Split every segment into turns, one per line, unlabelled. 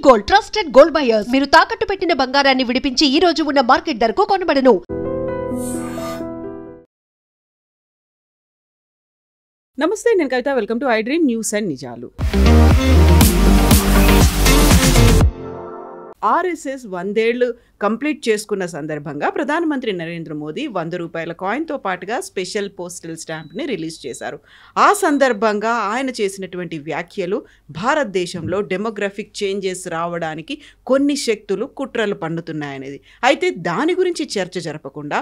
Gold, trusted gold buyers. మీరు తాకట్టు పెట్టిన బంగారాన్ని విడిపించి ఈ రోజు ఉన్న మార్కెట్ ధరకు కొనబడను.
నమస్తే, నేను Kavitha. Welcome to I dream news and నిజాలు. ఆర్ఎస్ఎస్ 100 ఏళ్లు కంప్లీట్ చేసుకున్న సందర్భంగా ప్రధానమంత్రి నరేంద్ర మోదీ 100 రూపాయల కాయిన్తో పాటుగా స్పెషల్ పోస్టల్ స్టాంప్ని రిలీజ్ చేశారు. ఆ సందర్భంగా ఆయన చేసినటువంటి వ్యాఖ్యలు భారతదేశంలో డెమోగ్రఫిక్ చేంజెస్ రావడానికి కొన్ని శక్తులు కుట్రలు పన్నుతున్నాయనేది. అయితే దాని గురించి చర్చ జరపకుండా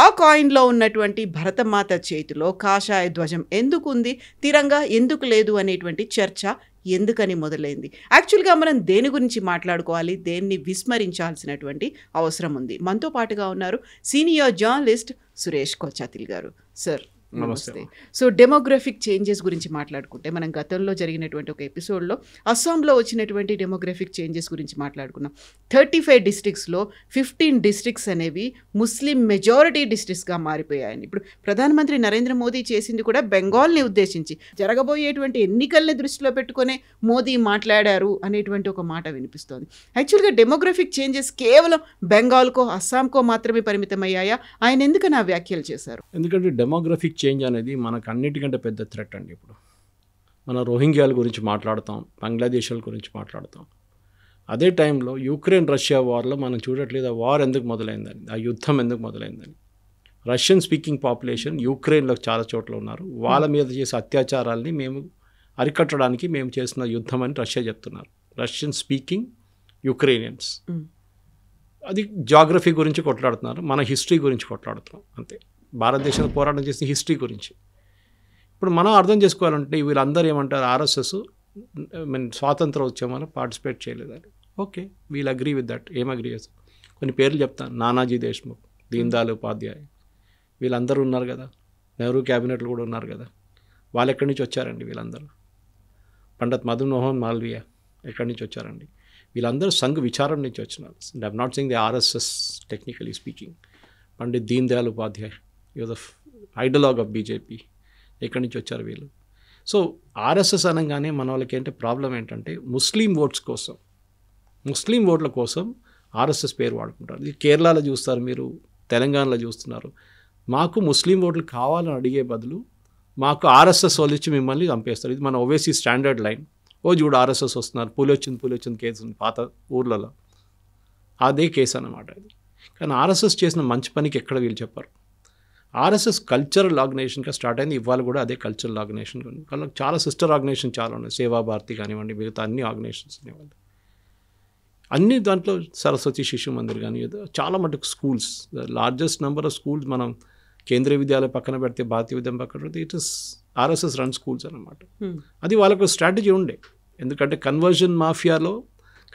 ఆ కాయిన్లో ఉన్నటువంటి భరతమాత చేతిలో కాషాయ ధ్వజం ఎందుకుంది, తిరంగా ఎందుకు లేదు అనేటువంటి చర్చ ఎందుకని మొదలైంది. యాక్చువల్గా మనం దేని గురించి మాట్లాడుకోవాలి, దేన్ని విస్మరించాల్సినటువంటి అవసరం ఉంది. మనతో పాటుగా ఉన్నారు సీనియర్ జర్నలిస్ట్ సురేష్ కొచ్చాతిల్ గారు. సార్ నమస్తే. సో డెమోగ్రఫిక్ చేంజెస్ గురించి మాట్లాడుకుంటే మనం గతంలో జరిగినటువంటి ఒక ఎపిసోడ్లో అస్సాంలో వచ్చినటువంటి డెమోగ్రఫిక్ చేంజెస్ గురించి మాట్లాడుకున్నాం. 35 డిస్ట్రిక్ట్స్లో 15 డిస్ట్రిక్ట్స్ అనేవి ముస్లిం మెజారిటీ డిస్ట్రిక్ట్స్గా మారిపోయాయని ఇప్పుడు ప్రధానమంత్రి నరేంద్ర మోదీ చేసింది కూడా బెంగాల్ని ఉద్దేశించి జరగబోయేటువంటి ఎన్నికల్ని దృష్టిలో పెట్టుకునే మోదీ మాట్లాడారు అనేటువంటి ఒక మాట వినిపిస్తోంది. యాక్చువల్గా డెమోగ్రఫిక్ చేంజెస్ కేవలం బెంగాల్కో అస్సాంకో మాత్రమే పరిమితమయ్యాయా? ఆయన ఎందుకని ఆ వ్యాఖ్యలు చేశారు?
ఎందుకంటే డెమోగ్రఫిక్ చేంజ్ అనేది మనకు అన్నిటికంటే పెద్ద థ్రెట్ అండి. ఇప్పుడు మన రోహింగ్యాల గురించి మాట్లాడతాం, బంగ్లాదేశాల గురించి మాట్లాడతాం. అదే టైంలో యుక్రెయిన్ రష్యా వార్లో మనం చూడట్లేదు ఆ వార్ ఎందుకు మొదలైందని, ఆ యుద్ధం ఎందుకు మొదలైందని. రష్యన్ స్పీకింగ్ పాపులేషన్ యుక్రెయిన్లో చాలా చోట్ల ఉన్నారు. వాళ్ళ మీద చేసే అత్యాచారాలని మేము అరికట్టడానికి మేము చేసిన యుద్ధం అని రష్యా చెప్తున్నారు. Russian speaking Ukrainians. అది జాగ్రఫీ గురించి కొట్లాడుతున్నారు, మన హిస్టరీ గురించి కొట్లాడుతున్నాం అంతే. భారతదేశంలో పోరాటం చేసిన హిస్టరీ గురించి. ఇప్పుడు మనం అర్థం చేసుకోవాలంటే వీళ్ళందరూ ఏమంటారు, ఆర్ఎస్ఎస్ స్వాతంత్ర ఉద్యమంలో పార్టిసిపేట్ చేయలేదని. Okay, we'll agree with that. ఏం అగ్రీ చేస్తాం? కొన్ని పేర్లు చెప్తాను. నానాజీ దేశ్ముఖ్, దీన్ దయాళ్ ఉపాధ్యాయ్, వీళ్ళందరూ ఉన్నారు కదా. నెహ్రూ క్యాబినెట్లు కూడా ఉన్నారు కదా. వాళ్ళు ఎక్కడి నుంచి వచ్చారండి? వీళ్ళందరూ పండిత్ మదన్ మోహన్ మాల్వియా ఎక్కడి నుంచి వచ్చారండి? వీళ్ళందరూ సంఘ్ విచారం నుంచి వచ్చినారు. I'm not saying the RSS technically speaking. Pandit Deen Dayal Upadhyay use of ideologue of BJP. ఎక్కడి నుంచి వచ్చారు వీళ్ళు? సో ఆర్ఎస్ఎస్ అనగానే మన వాళ్ళకి ఏంటంటే ప్రాబ్లం ఏంటంటే ముస్లిం ఓట్స్ కోసం, ముస్లిం ఓట్ల కోసం ఆర్ఎస్ఎస్ పేరు వాడుకుంటారు. ఇది కేరళలో చూస్తారు, మీరు తెలంగాణలో చూస్తున్నారు. మాకు ముస్లిం ఓట్లు కావాలని అడిగే బదులు మాకు ఆర్ఎస్ఎస్ వాళ్ళు ఇచ్చి మిమ్మల్ని చంపేస్తారు. ఇది మన ఓవైసీ స్టాండర్డ్ లైన్. ఓ చూడు ఆర్ఎస్ఎస్ వస్తున్నారు, పులి వచ్చింది కేసు ఉంది పాత ఊర్లలో. అదే కేసు అన్నమాట ఇది. కానీ ఆర్ఎస్ఎస్ చేసిన మంచి పనికి ఎక్కడ వీళ్ళు చెప్పారు. ఆర్ఎస్ఎస్ కల్చరల్ ఆర్గనైజేషన్గా స్టార్ట్ అయింది. ఇవాళ కూడా అదే కల్చరల్ ఆర్గనైజేషన్. వాళ్ళకి చాలా సిస్టర్ ఆర్గనైజేషన్ చాలా ఉన్నాయి. సేవా భారతి కానివ్వండి, మిగతా అన్ని ఆర్గనైజేషన్స్ అనేవాళ్ళు. అన్ని దాంట్లో సరస్వతి శిశు మందిర్ కానీ చాలా మటుకు schools, largest number of schools మనం కేంద్రీయ విద్యాలయం పక్కన పెడితే, భారతీయ విద్యాలయం పక్కన పెడితే it is RSS run schools అన్నమాట. అది వాళ్ళకు స్ట్రాటజీ ఉండే. ఎందుకంటే కన్వర్షన్ మాఫియాలో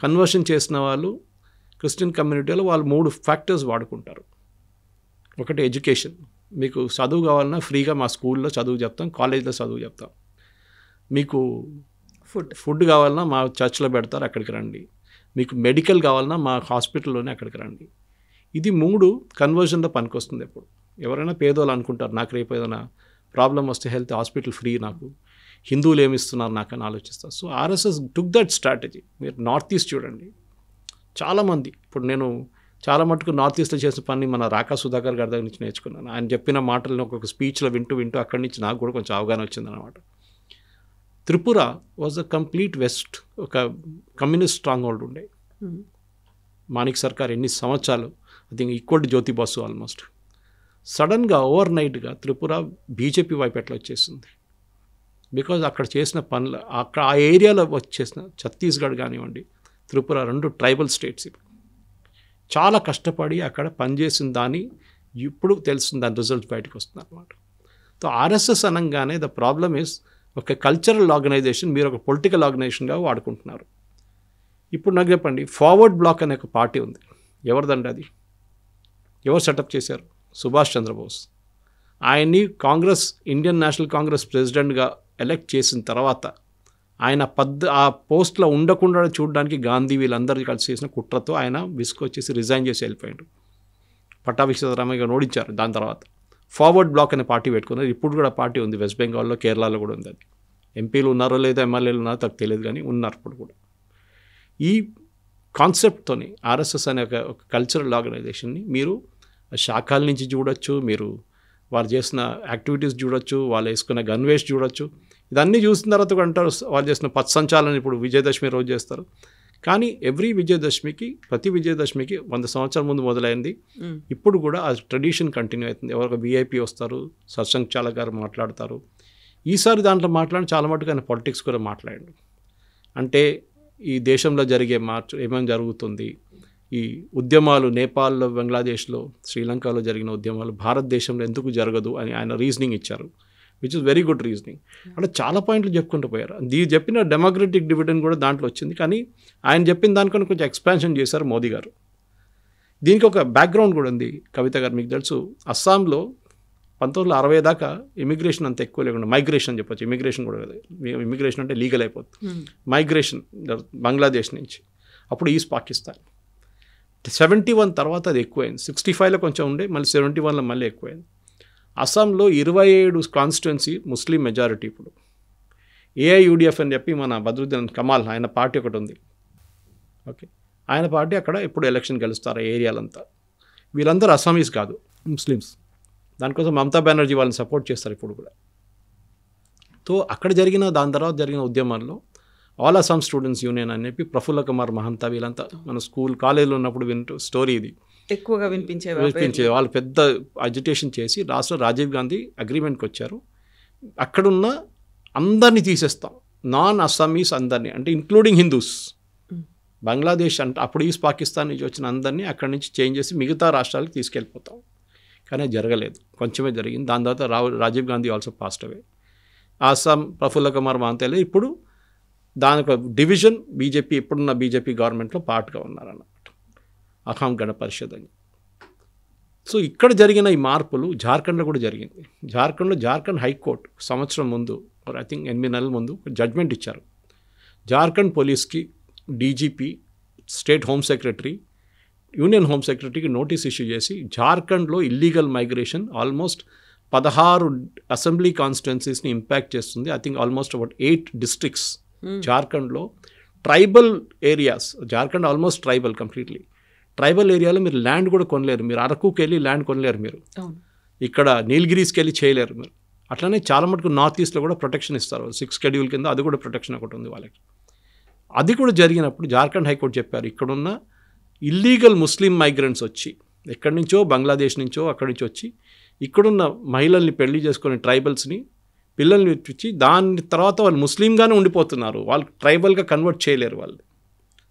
కన్వర్షన్ చేసిన వాళ్ళు క్రిస్టియన్ కమ్యూనిటీలో వాళ్ళు 3 ఫ్యాక్టర్స్ వాడుకుంటారు. ఒకటి ఎడ్యుకేషన్. మీకు చదువు కావాలన్నా ఫ్రీగా మా స్కూల్లో చదువు చెప్తాం, కాలేజ్లో చదువు చెప్తాం. మీకు ఫుడ్ కావాలన్నా మా చర్చ్లో పెడతారు, అక్కడికి రండి. మీకు మెడికల్ కావాలన్నా మా హాస్పిటల్లోనే అక్కడికి రండి. ఇది 3 కన్వర్షన్లో పనికొస్తుంది. ఎప్పుడు ఎవరైనా పేదోళ్ళు అనుకుంటారు, నాకు రేపు ఏదైనా ప్రాబ్లం వస్తే హెల్త్ హాస్పిటల్ ఫ్రీ, నాకు హిందువులు ఏమిస్తున్నారు నాకు అని ఆలోచిస్తారు. So RSS took that strategy. మీరు నార్త్ ఈస్ట్ చూడండి, చాలామంది ఇప్పుడు నేను చాలా మటుకు నార్త్ ఈస్ట్లో చేసిన పని మన రాకా సుధాకర్ గారి దగ్గర నుంచి నేర్చుకున్నాను. ఆయన చెప్పిన మాటలను ఒక్కొక్క స్పీచ్లో వింటూ అక్కడి నుంచి నాకు కూడా కొంచెం అవగాహన వచ్చిందనమాట. Tripura was a complete west, ఒక కమ్యూనిస్ట్ స్ట్రాంగ్ హోల్డ్ ఉండే. మాణిక్ సర్కార్ ఎన్ని సంవత్సరాలు, I think equal to Jyoti Basu almost. సడన్గా ఓవర్ నైట్గా త్రిపుర బీజేపీ వైపు ఎట్లా వచ్చేసింది? బికాజ్ అక్కడ చేసిన పనులు, అక్కడ ఆ ఏరియాలో వచ్చేసిన ఛత్తీస్గఢ్ కానివ్వండి, త్రిపుర 2 ట్రైబల్ స్టేట్స్ చాలా కష్టపడి అక్కడ పనిచేసిన దాన్ని ఇప్పుడు తెలుస్తుంది, దాని రిజల్ట్ బయటకు వస్తుంది అనమాట. సో ఆర్ఎస్ఎస్ అనగానే ద ప్రాబ్లమ్ ఈస్ ఒక కల్చరల్ ఆర్గనైజేషన్ మీరు ఒక పొలిటికల్ ఆర్గనైజేషన్గా వాడుకుంటున్నారు. ఇప్పుడు నాకు చెప్పండి, ఫార్వర్డ్ బ్లాక్ అనే ఒక పార్టీ ఉంది. ఎవరిదండి అది? ఎవరు సెటప్ చేశారు? సుభాష్ చంద్రబోస్. ఆయన్ని కాంగ్రెస్, ఇండియన్ నేషనల్ కాంగ్రెస్ ప్రెసిడెంట్గా ఎలెక్ట్ చేసిన తర్వాత ఆయన ఆ పోస్ట్లో ఉండకుండా చూడడానికి గాంధీ వీళ్ళందరూ కలిసి చేసిన కుట్రతో ఆయన విసుకొచ్చేసి రిజైన్ చేసి వెళ్ళిపోయాడు. పట్టాభి సీతారామయ్య ఓడించారు. దాని తర్వాత ఫార్వర్డ్ బ్లాక్ అనే పార్టీ పెట్టుకున్నారు. ఇప్పుడు కూడా పార్టీ ఉంది, వెస్ట్ బెంగాల్లో, కేరళలో కూడా ఉంది. అది ఎంపీలు ఉన్నారో లేదో ఎమ్మెల్యేలు ఉన్నారో నాకు తెలియదు, కానీ ఉన్నారు ఇప్పుడు కూడా. ఈ కాన్సెప్ట్తోని ఆర్ఎస్ఎస్ అనే ఒక కల్చరల్ ఆర్గనైజేషన్ని మీరు శాఖల నుంచి చూడొచ్చు, మీరు వారు చేసిన యాక్టివిటీస్ చూడొచ్చు, వాళ్ళు వేసుకున్న గన్ వేస్ట్ చూడొచ్చు. ఇదన్నీ చూసిన తర్వాత కూడా అంటారు వాళ్ళు చేసిన పథసంచాలను ఇప్పుడు విజయదశమి రోజు చేస్తారు. కానీ ప్రతి విజయదశమికి 100 సంవత్సరాల ముందు మొదలైంది. ఇప్పుడు కూడా ఆ ట్రెడిషన్ కంటిన్యూ అవుతుంది. ఎవరికి విఐపి వస్తారు, సత్సంగ్ చాలక్ గారు మాట్లాడతారు. ఈసారి దాంట్లో మాట్లాడి చాలా మటుకు ఆయన పాలిటిక్స్ కూడా మాట్లాడాడు. అంటే ఈ దేశంలో జరిగే మార్పు ఏమేమి జరుగుతుంది, ఈ ఉద్యమాలు నేపాల్లో, బంగ్లాదేశ్లో, శ్రీలంకలో జరిగిన ఉద్యమాలు భారతదేశంలో ఎందుకు జరగదు అని ఆయన రీజనింగ్ ఇచ్చారు, which is very good reasoning. అంటే చాలా పాయింట్లు చెప్పుకుంటూ పోయారు. చెప్పిన డెమోక్రటిక్ డివిడెండ్ కూడా దాంట్లో వచ్చింది. కానీ ఆయన చెప్పిన దానికన్నా కొంచెం ఎక్స్పాన్షన్ చేశారు మోదీ గారు. దీనికి ఒక బ్యాక్గ్రౌండ్ కూడా ఉంది కవిత గారు. మీకు తెలుసు అస్సాంలో 1960 దాకా ఇమిగ్రేషన్ అంత ఎక్కువ లేకుండా, మైగ్రేషన్ అని చెప్పొచ్చు, ఇమిగ్రేషన్ కూడా కదా, ఇమిగ్రేషన్ అంటే లీగల్ అయిపోతుంది, మైగ్రేషన్ బంగ్లాదేశ్ నుంచి. అప్పుడు ఈస్ట్ పాకిస్తాన్ 71 తర్వాత అది ఎక్కువైంది. 65లో కొంచెం ఉండే, మళ్ళీ 71లో మళ్ళీ ఎక్కువైంది. అస్సాంలో 27 కాన్స్టిట్యున్సీ ముస్లిం మెజారిటీ. ఇప్పుడు ఏఐయుడిఎఫ్ అని చెప్పి మన బద్రుద్దీన్ కమాల్ ఆయన పార్టీ ఒకటి ఉంది. ఓకే, ఆయన పార్టీ అక్కడ ఇప్పుడు ఎలక్షన్ గెలుస్తారు ఆ ఏరియాలంతా. వీళ్ళందరూ అస్సామీస్ కాదు, ముస్లిమ్స్. దానికోసం మమతా బెనర్జీ వాళ్ళని సపోర్ట్ చేస్తారు ఇప్పుడు కూడా. అక్కడ దాని తర్వాత జరిగిన ఉద్యమాల్లో ఆల్ అస్సాం స్టూడెంట్స్ యూనియన్ అని చెప్పి ప్రఫుల్ల కుమార్ మహంతా వీళ్ళంతా మన కాలేజీలో ఉన్నప్పుడు స్టోరీ ఇది
ఎక్కువగా వినిపించే
వాళ్ళు పెద్ద అజిటేషన్ చేసి రాజీవ్ గాంధీ అగ్రిమెంట్కి వచ్చారు. అక్కడున్న అందరినీ తీసేస్తాం, నాన్ అస్సామీస్ అందరినీ, అంటే ఇంక్లూడింగ్ హిందూస్. బంగ్లాదేశ్ అంటే అప్పుడు ఈస్ట్ పాకిస్తాన్ నుంచి వచ్చిన అందరినీ అక్కడి నుంచి చేంజ్ చేసి మిగతా రాష్ట్రాలకు తీసుకెళ్ళిపోతాం. కానీ జరగలేదు, కొంచెమే జరిగింది. దాని తర్వాత Rajiv Gandhi also passed away. Assam Prafulla Kumar Mahanta ఇప్పుడు దానికి డివిజన్ బీజేపీ, ఇప్పుడున్న బీజేపీ గవర్నమెంట్లో పార్ట్గా ఉన్నారన్నమాట, అస్సాం గణ పరిషత్ అని. ఇక్కడ జరిగిన ఈ మార్పులు జార్ఖండ్లో కూడా జరిగింది. జార్ఖండ్ హైకోర్టు సంవత్సరం ముందు, ఐ థింక్ 8 నెలల ముందు జడ్జ్మెంట్ ఇచ్చారు. జార్ఖండ్ పోలీస్కి, DGP, state home secretary, union home సెక్రటరీకి నోటీస్ ఇష్యూ చేసి జార్ఖండ్లో ఇల్లీగల్ మైగ్రేషన్ ఆల్మోస్ట్ 16 అసెంబ్లీ కాన్స్టిట్యున్సీస్ని ఇంపాక్ట్ చేస్తుంది. I think almost about 8 districts జార్ఖండ్లో, tribal areas. Jharkhand almost tribal, completely tribal ఏరియాలో మీరు ల్యాండ్ కూడా కొనలేరు. మీరు అరకుకి వెళ్ళి ల్యాండ్ కొనలేరు, మీరు ఇక్కడ నీలగిరీస్కి వెళ్ళి చేయలేరు మీరు. అట్లనే చాలా మటుకు నార్త్ ఈస్ట్లో కూడా ప్రొటెక్షన్ ఇస్తారు, 6 షెడ్యూల్ కింద, అది కూడా ప్రొటెక్షన్ ఒకటి ఉంది వాళ్ళకి. అది కూడా జరిగినప్పుడు జార్ఖండ్ హైకోర్టు చెప్పారు, ఇక్కడున్న ఇల్లీగల్ ముస్లిం మైగ్రెంట్స్ వచ్చి ఎక్కడి నుంచో, బంగ్లాదేశ్ నుంచో అక్కడి నుంచి వచ్చి ఇక్కడున్న మహిళల్ని పెళ్లి చేసుకునే ట్రైబల్స్ని, పిల్లల్ని ఇచ్చి దాని తర్వాత వాళ్ళు ముస్లింగానే ఉండిపోతున్నారు, వాళ్ళు ట్రైబల్గా కన్వర్ట్ చేయలేరు, వాళ్ళు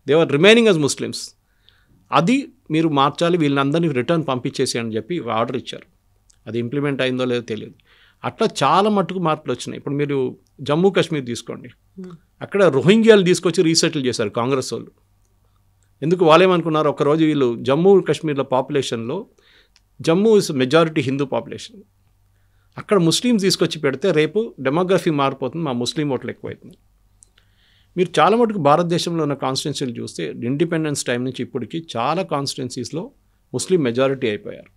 they are remaining as Muslims. అది మీరు మార్చాలి, వీళ్ళందరినీ రిటర్న్ పంపించేసి అని చెప్పి ఆర్డర్ ఇచ్చారు. అది ఇంప్లిమెంట్ అయిందో లేదో తెలియదు. అట్లా చాలా మట్టుకు మార్పులు వచ్చినాయి. ఇప్పుడు మీరు జమ్మూ కాశ్మీర్ తీసుకోండి, అక్కడ రోహింగ్యాలు తీసుకొచ్చి రీసెటిల్ చేశారు కాంగ్రెస్ వాళ్ళు. ఎందుకు వాళ్ళేమనుకున్నారు, ఒకరోజు వీళ్ళు జమ్మూ కాశ్మీర్లో పాపులేషన్లో Jammu is majority Hindu population, అక్కడ ముస్లిమ్స్ తీసుకొచ్చి పెడితే రేపు డెమోగ్రఫీ మారిపోతుంది, మా ముస్లిం ఓట్లు ఎక్కువైతుంది. మీరు చాలా మటుకు భారతదేశంలో ఉన్న కాన్స్టిట్యున్సీలు చూస్తే ఇండిపెండెన్స్ టైం నుంచి ఇప్పటికీ చాలా కాన్స్టిట్యున్సీస్లో ముస్లిం మెజారిటీ అయిపోయారు.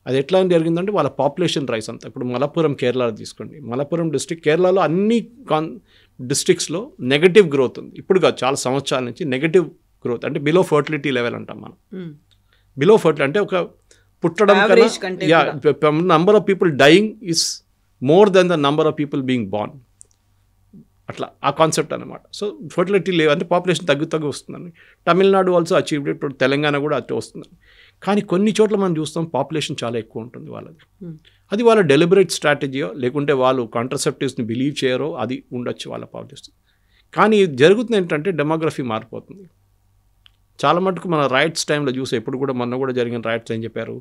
అది ఎట్లా జరిగిందంటే వాళ్ళ పాపులేషన్ రైస్ అంతా. ఇప్పుడు మలప్పురం కేరళలో తీసుకోండి, మలప్పురం డిస్ట్రిక్ట్ కేరళలో అన్ని డిస్ట్రిక్ట్స్లో నెగటివ్ గ్రోత్ ఉంది. ఇప్పుడు కాదు, చాలా సంవత్సరాల నుంచి నెగటివ్ గ్రోత్, అంటే బిలో ఫర్టిలిటీ లెవెల్ అంటాం మనం. బిలో ఫర్టిలిటీ అంటే ఒక పుట్టడం కన్నా number of people dying is more than the number of people being born. అట్లా ఆ కాన్సెప్ట్ అనమాట. సో ఫర్టిలిటీ లేవు అంటే పాపులేషన్ తగ్గు వస్తుందండి. తమిళనాడు ఆల్సో అచీవ్డ్, ఇప్పుడు తెలంగాణ కూడా అట్లా వస్తుందండి. కానీ కొన్ని చోట్ల మనం చూస్తాం పాపులేషన్ చాలా ఎక్కువ ఉంటుంది వాళ్ళది. అది వాళ్ళ డెలిబరేట్ స్ట్రాటజీయో లేకుంటే వాళ్ళు కాంట్రసెప్టివ్స్ని బిలీవ్ చేయరో అది ఉండొచ్చు వాళ్ళ పాపులేషన్. కానీ జరుగుతుంది ఏంటంటే డెమోగ్రఫీ మారిపోతుంది. చాలా మటుకు మన రైట్స్ టైంలో చూసే, ఇప్పుడు కూడా మొన్న కూడా జరిగిన రైట్స్ ఏం చెప్పారు,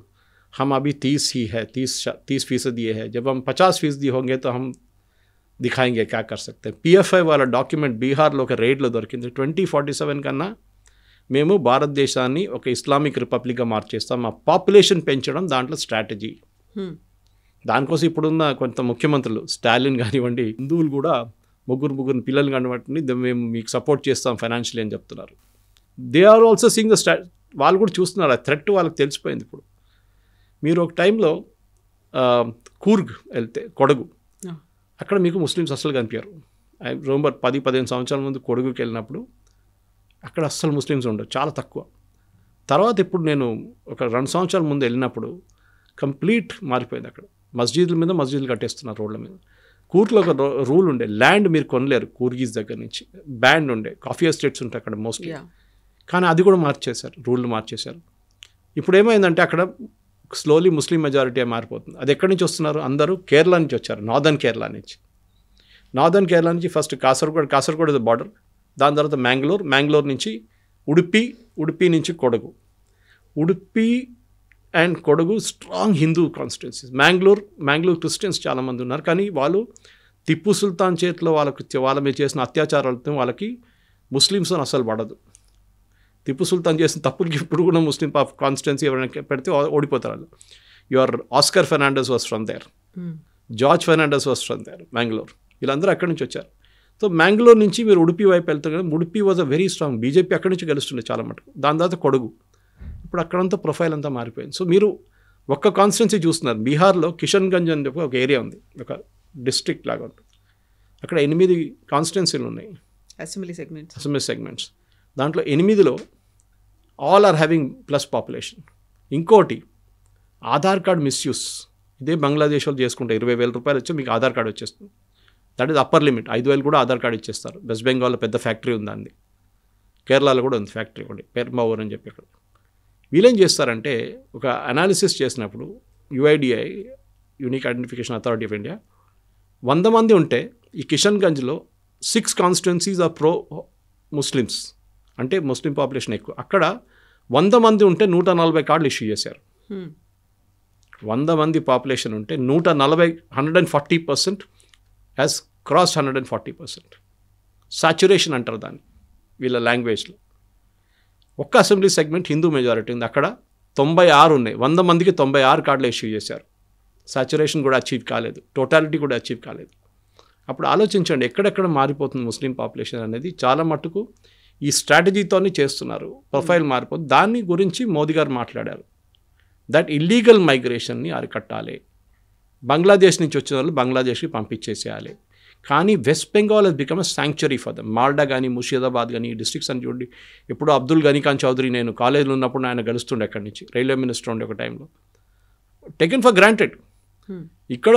హమ్ అభి 30 ही है, 30% ये है, जब हम 50% होंगे तो हम दिखाएंगे क्या कर सकते हैं. PFI వాళ్ళ డాక్యుమెంట్ బీహార్లో ఒక రేడ్లో దొరికింది. 2047 కన్నా మేము భారతదేశాన్ని ఒక ఇస్లామిక్ రిపబ్లిక్గా మార్చేస్తాం, మా పాపులేషన్ పెంచడం దాంట్లో స్ట్రాటజీ. దానికోసం ఇప్పుడున్న కొంత ముఖ్యమంత్రులు, స్టాలిన్ కానివ్వండి, హిందువులు కూడా ముగ్గురు పిల్లలు కానివ్వండి, మేము మీకు సపోర్ట్ చేస్తాం ఫైనాన్షియలీ అని చెప్తున్నారు. They are also seeing the వాళ్ళు కూడా చూస్తున్నారు, ఆ థ్రెట్ వాళ్ళకి తెలిసిపోయింది. ఇప్పుడు మీరు ఒక టైంలో కూర్గ్ వెళ్తే, కొడగు, అక్కడ మీకు ముస్లిమ్స్ అసలు కనిపించారు. ఐ రిమెంబర్ 10-15 సంవత్సరాల ముందు కొడగుకి వెళ్ళినప్పుడు అక్కడ అస్సలు ముస్లిమ్స్ ఉండరు, చాలా తక్కువ. తర్వాత ఇప్పుడు నేను ఒక 2 సంవత్సరాల ముందు వెళ్ళినప్పుడు కంప్లీట్ మారిపోయింది. అక్కడ మస్జిద్ల మీద మస్జిద్లు కట్టేస్తున్నారు రోడ్ల మీద. కూర్గ్లో ఒక రూల్ ఉండే, ల్యాండ్ మీరు కొనలేరు కూర్గీస్ దగ్గర నుంచి, బ్యాండ్ ఉండే, కాఫీ ఎస్టేట్స్ ఉంటాయి అక్కడ మోస్ట్లీ. కానీ అది కూడా మార్చేశారు, రూల్ని మార్చేశారు. ఇప్పుడు ఏమైందంటే అక్కడ స్లోలీ ముస్లిం మెజారిటీ మారిపోతుంది. అది ఎక్కడి నుంచి వస్తున్నారు? అందరూ కేరళ నుంచి వచ్చారు, నార్దర్న్ కేరళ నుంచి ఫస్ట్ కాసర్గోడ్ ఇస్ బార్డర్, దాని తర్వాత మ్యాంగ్లూర్ నుంచి ఉడుపి నుంచి Kodagu. Udupi and Kodagu strong Hindu constituencies. Mangalore Christians చాలామంది ఉన్నారు, కానీ వాళ్ళు టిప్పు సుల్తాన్ చేతిలో వాళ్ళ మీద చేసిన అత్యాచారాలతో వాళ్ళకి ముస్లిమ్స్ అసలు పడదు. టిప్పు సుల్తాన్ చేసిన తప్పులకి ఇప్పుడు కూడా ముస్లిం కాన్స్టిట్యున్సీ ఎవరైనా పెడితే ఓడిపోతారు వాళ్ళు. Oscar Fernandes was from there, George Fernandes was from there, Mangalore. వీళ్ళందరూ అక్కడి నుంచి వచ్చారు. సో మ్యాంగ్లూర్ నుంచి మీరు ఉడుపి వైపు వెళ్తారు కదా, Udupi was a very strong, BJP అక్కడి నుంచి గెలుస్తుండే చాలా మటుకు. దాని తర్వాత కొడగు. ఇప్పుడు అక్కడంతా ప్రొఫైల్ అంతా మారిపోయింది. సో మీరు ఒక్క కాన్స్టిట్యున్సీ చూస్తున్నారు. బీహార్లో కిషన్గంజ్ అని చెప్పి ఒక ఏరియా ఉంది, ఒక డిస్ట్రిక్ట్ లాగా ఉంటుంది. అక్కడ 8 కాన్స్టిట్యున్సీలు ఉన్నాయి, అసెంబ్లీ సెగ్మెంట్స్. దాంట్లో 8లో all are having plus population. ఇంకోటి ఆధార్ కార్డ్ మిస్యూస్. ఇదే బంగ్లాదేశ్ వాళ్ళు చేసుకుంటే 20,000 రూపాయలు వచ్చి మీకు ఆధార్ కార్డ్ వచ్చేస్తుంది. That is upper limit. 5,000 కూడా ఆధార్ కార్డ్ ఇచ్చేస్తారు. వెస్ట్ బెంగాల్లో పెద్ద ఫ్యాక్టరీ ఉంది అంది, కేరళలో కూడా ఉంది ఫ్యాక్టరీ ఒకటి, పెర్మావూర్ అని చెప్పి. అక్కడ వీళ్ళేం చేస్తారంటే ఒక అనాలిసిస్ చేసినప్పుడు యుఐడిఐ, unique identification authority of India, 100 మంది ఉంటే ఈ కిషన్గంజ్లో 6 కాన్స్టిట్యున్సీస్ ఆర్ ప్రో ముస్లిమ్స్, అంటే ముస్లిం పాపులేషన్ ఎక్కువ. అక్కడ 100 మంది ఉంటే 140 కార్డులు ఇష్యూ చేశారు. 100 మంది పాపులేషన్ ఉంటే 140% హ్యాస్ క్రాస్ 140%. సాచురేషన్ అంటారు దాన్ని వీళ్ళ లాంగ్వేజ్లో. ఒక్క అసెంబ్లీ సెగ్మెంట్ హిందూ మెజారిటీ ఉంది, అక్కడ 96 ఉన్నాయి. 100 మందికి 96 కార్డులు ఇష్యూ చేశారు. సాచురేషన్ కూడా అచీవ్ కాలేదు, టోటాలిటీ కూడా అచీవ్ కాలేదు. అప్పుడు ఆలోచించండి ఎక్కడెక్కడ మారిపోతుంది ముస్లిం పాపులేషన్ అనేది. చాలా మట్టుకు ఈ స్ట్రాటజీతోనే చేస్తున్నారు, ప్రొఫైల్ మారిపోతుంది. దాని గురించి మోదీ గారు మాట్లాడారు. దట్ ఇల్లీగల్ మైగ్రేషన్ని అరికట్టాలి, బంగ్లాదేశ్ నుంచి వచ్చిన వాళ్ళు బంగ్లాదేశ్కి పంపించేసేయాలి. కానీ West Bengal has become a sanctuary for them. Malda కానీ ముర్షిదాబాద్ కానీ ఈ డిస్ట్రిక్ట్స్ అని చూడండి. ఇప్పుడు అబ్దుల్ గనీ ఖాన్ చౌదరి, నేను కాలేజీలో ఉన్నప్పుడు ఆయన గెలుస్తుండే అక్కడి నుంచి, రైల్వే మినిస్టర్ ఉండే ఒక టైంలో. Taken for granted. ఇక్కడ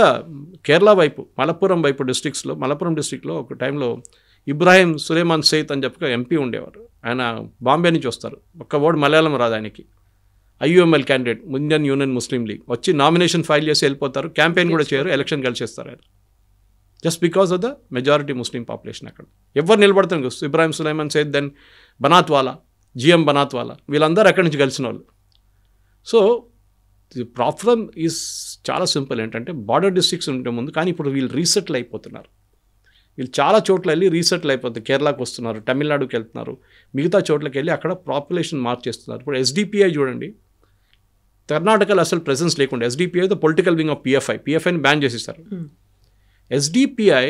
కేరళ వైపు మలప్పురం వైపు డిస్ట్రిక్ట్స్లో, మలప్పురం డిస్ట్రిక్ట్లో ఒక టైంలో ఇబ్రాహిం సులేమాన్ సెయిత్ అని చెప్పి ఎంపీ ఉండేవారు. ఆయన బాంబే నుంచి వస్తారు, ఒక్క వర్డ్ మలయాళం రాదు ఆయనకి. IUML candidate, Indian union Muslim league, వచ్చి నామినేషన్ ఫైల్ చేసి వెళ్ళిపోతారు, క్యాంపెయిన్ కూడా చేయరు, ఎలక్షన్ గెలిచేస్తారు ఆయన. Just because of the majority Muslim population. అక్కడ ఎవరు నిలబడతారు? ఇబ్రాహిం సులైమాన్ సెయిద్, దెన్ బనాత్వాలా, GM బనాత్వాలా, వీళ్ళందరూ అక్కడి నుంచి కలిసిన వాళ్ళు. సో ది ప్రాబ్లమ్ ఈజ్ చాలా సింపుల్. ఏంటంటే బార్డర్ డిస్ట్రిక్ట్స్ ఉంటే ముందు, కానీ ఇప్పుడు వీళ్ళు రీసెటిల్ అయిపోతున్నారు. వీళ్ళు చాలా చోట్ల వెళ్ళి రీసెటిల్ అయిపోతుంది. కేరళకు వస్తున్నారు, తమిళనాడుకి వెళ్తున్నారు, మిగతా చోట్లకి వెళ్ళి అక్కడ పాపులేషన్ మార్చేస్తున్నారు. ఇప్పుడు SDPI చూడండి, కర్ణాటకలో అసలు ప్రెజెన్స్ లేకుండా, SDPI the political wing of PFIని బ్యాన్ చేసేసారు. SDPI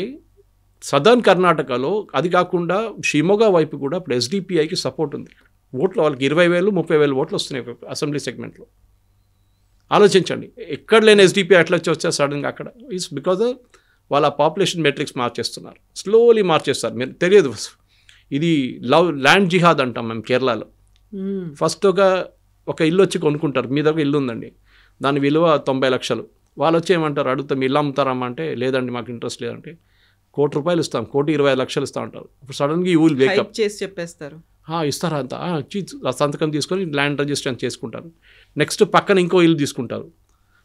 సదర్న్ కర్ణాటకలో, అది కాకుండా షిమోగా వైపు కూడా ఇప్పుడు SDPIకి సపోర్ట్ ఉంది. ఓట్లు వాళ్ళకి 20,000, 30,000 ఓట్లు వస్తున్నాయి ఒక అసెంబ్లీ సెగ్మెంట్లో. ఆలోచించండి, ఎక్కడ లేని SDPI ఎట్లా వచ్చా సడన్గా అక్కడ. ఇట్స్ బికాజ్ వాళ్ళ పాపులేషన్ మెట్రిక్స్ మార్చేస్తున్నారు, స్లోలీ మార్చేస్తారు. మీరు తెలియదు, ఇది ల్యాండ్ జిహాద్ అంటాం మేము కేరళలో. ఫస్ట్ ఒక ఇల్లు వచ్చి కొనుక్కుంటారు, మీ దగ్గర ఇల్లు ఉందండి, దాని విలువ 90 లక్షలు. వాళ్ళు వచ్చి ఏమంటారు, అడుగుతాం మీ ఇల్లు అమ్ముతారమ్మా అంటే, లేదండి మాకు ఇంట్రెస్ట్ లేదంటే, ₹1,00,00,000 ఇస్తాం, 1,25,00,000 ఇస్తా ఉంటారు. ఇప్పుడు సడన్గా ఈ ఊళ్ళు వేకప్
చేసి చెప్పేస్తారు,
ఇస్తారా అంతా, సంతకం తీసుకొని ల్యాండ్ రిజిస్ట్రేషన్ చేసుకుంటారు. నెక్స్ట్ పక్కన ఇంకో ఇల్లు తీసుకుంటారు,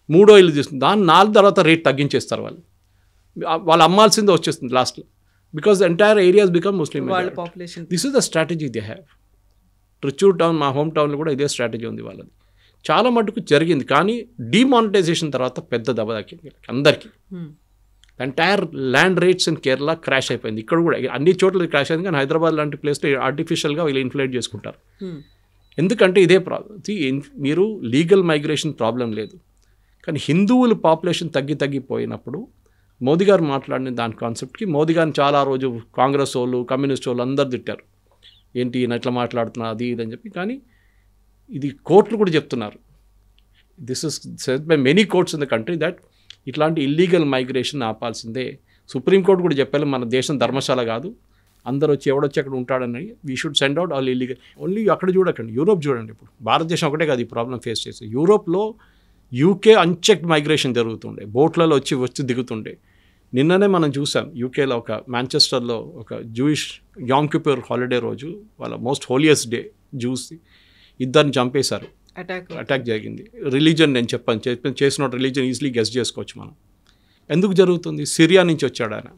3వ ఇల్లు తీసుకుంటారు, దాన్ని 4 తర్వాత రేట్ తగ్గించేస్తారు. వాళ్ళు అమ్మాల్సిందే వచ్చేస్తుంది లాస్ట్లో, because the entire areas become Muslim population. This is the strategy they have. Trichur town, మా హోమ్ టౌన్లో కూడా ఇదే స్ట్రాటజీ ఉంది వాళ్ళది. చాలా మటుకు జరిగింది, కానీ డిమానిటైజేషన్ తర్వాత పెద్ద దెబ్బ తగ్గింది అందరికీ. Entire land rates in Kerala crash అయిపోయింది. ఇక్కడ కూడా అన్ని చోట్ల క్రాష్ అయింది, కానీ హైదరాబాద్ లాంటి ప్లేస్లో ఆర్టిఫిషియల్గా వీళ్ళు ఇన్ఫ్లేట్ చేసుకుంటారు. ఎందుకంటే ఇదే ప్రాబ్లం. మీరు లీగల్ మైగ్రేషన్ ప్రాబ్లం లేదు, కానీ హిందువుల పాపులేషన్ తగ్గిపోయినప్పుడు మోదీ గారు మాట్లాడిన దాని కాన్సెప్ట్కి మోదీ గారిని చాలా రోజు కాంగ్రెస్ వాళ్ళు, కమ్యూనిస్ట్ వాళ్ళు అందరు తిట్టారు, ఏంటి ఈయన ఎట్లా మాట్లాడుతున్నా అది ఇది అని చెప్పి. కానీ ఇది కోర్టులు కూడా చెప్తున్నారు, this is said by many courts in the country that ఇట్లాంటి ఇల్లీగల్ మైగ్రేషన్ ఆపాల్సిందే. సుప్రీంకోర్టు కూడా చెప్పాలి, మన దేశం ధర్మశాల కాదు, అందరూ వచ్చి ఎవడొచ్చి అక్కడ ఉంటాడని we should send out all illegal. Only అక్కడ చూడకండి, యూరోప్ చూడండి. ఇప్పుడు భారతదేశం ఒకటే కాదు ఈ ప్రాబ్లం ఫేస్ చేసి. యూరోప్లో యూకే అన్చెక్డ్ మైగ్రేషన్ జరుగుతుండే, బోట్లలో వచ్చి దిగుతుండే. నిన్ననే మనం చూసాం యూకేలో ఒక మాంచెస్టర్లో ఒక జూయిష్ యామ్ కిప్పర్ హాలిడే రోజు, వాళ్ళ మోస్ట్ హోలియస్ట్ డే, జూస్ ఇద్దరిని చంపేశారు, అటాక్ జరిగింది. రిలీజన్ నేను చేసిన రిలీజన్ ఈజీలీ గెస్ట్ చేసుకోవచ్చు మనం. ఎందుకు జరుగుతుంది? సిరియా నుంచి వచ్చాడు ఆయన,